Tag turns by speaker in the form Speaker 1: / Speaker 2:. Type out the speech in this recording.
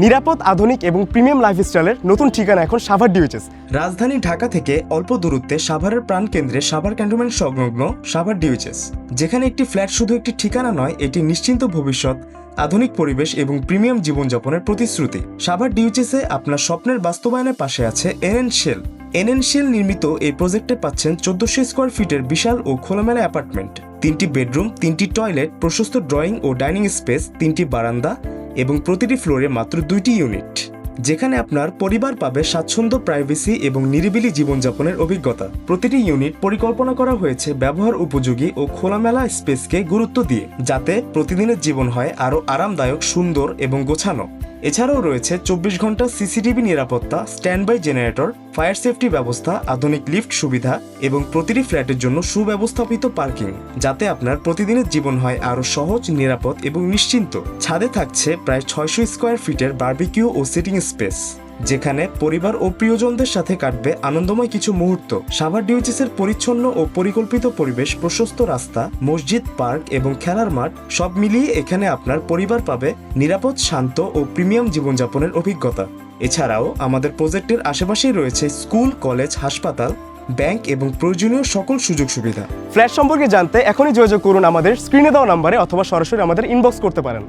Speaker 1: নিরাপদ, আধুনিক এবং প্রিমিয়াম লাইফস্টাইলের নতুন ঠিকানা এখন সাভার ডিউএইচএস।
Speaker 2: রাজধানী ঢাকা থেকে অল্প দূরত্বে সাভারের প্রাণকেন্দ্রে সাভার ক্যান্টনমেন্ট সংলগ্ন সাভার ডিউএইচএস, যেখানে একটি ফ্ল্যাট শুধু একটি ঠিকানা নয়, এটি নিশ্চিন্ত ভবিষ্যৎ, আধুনিক পরিবেশ এবং প্রিমিয়াম জীবনযাপনের প্রতিশ্রুতি। সাভার ডিউএইচএসে আপনার স্বপ্নের বাস্তবায়নের পাশে আছে এনএন শেল। এনএন শেল নির্মিত এই প্রজেক্টে পাচ্ছেন 1400 স্কোয়ার ফিটের বিশাল ও খোলামেলা অ্যাপার্টমেন্ট, 3টি বেডরুম, 3টি টয়লেট, প্রশস্ত ড্রয়িং ও ডাইনিং স্পেস, 3টি বারান্দা এবং প্রতিটি ফ্লোরে মাত্র 2টি ইউনিট, যেখানে আপনার পরিবার পাবে স্বাচ্ছন্দ্য, প্রাইভেসি এবং নিরিবিলি জীবনযাপনের অভিজ্ঞতা। প্রতিটি ইউনিট পরিকল্পনা করা হয়েছে ব্যবহার উপযোগী ও খোলামেলা স্পেসকে গুরুত্ব দিয়ে, যাতে প্রতিদিনের জীবন হয় আরও আরামদায়ক, সুন্দর এবং গোছানো। এছাড়াও রয়েছে 24 ঘন্টা সিসিটিভি নিরাপত্তা, standby generator, fire safety ব্যবস্থা, আধুনিক লিফট সুবিধা এবং প্রতিটি ফ্ল্যাটের জন্য সুব্যবস্থাপিত পার্কিং, যাতে আপনার প্রতিদিনের জীবন হয় আরও সহজ, নিরাপদ এবং নিশ্চিন্ত। ছাদে থাকছে প্রায় 600 স্কোয়ার ফিটের বারবিকিউ ও সিটিং স্পেস, যেখানে পরিবার ও প্রিয়জনদের সাথে কাটবে আনন্দময় কিছু মুহূর্ত। সাভার ডিউএইচএসের পরিচ্ছন্ন ও পরিকল্পিত পরিবেশ, প্রশস্ত রাস্তা, মসজিদ, পার্ক এবং খেলার মাঠ সব মিলিয়ে এখানে আপনার পরিবার পাবে নিরাপদ, শান্ত ও প্রিমিয়াম জীবনযাপনের অভিজ্ঞতা। এছাড়াও আমাদের প্রজেক্টের আশেপাশেই রয়েছে স্কুল, কলেজ, হাসপাতাল, ব্যাংক এবং প্রয়োজনীয় সকল সুযোগ সুবিধা।
Speaker 1: ফ্ল্যাট সম্পর্কে জানতে এখনই যোগাযোগ করুন আমাদের স্ক্রিনে দেওয়া নাম্বারে, অথবা সরাসরি আমাদের ইনবক্স করতে পারেন।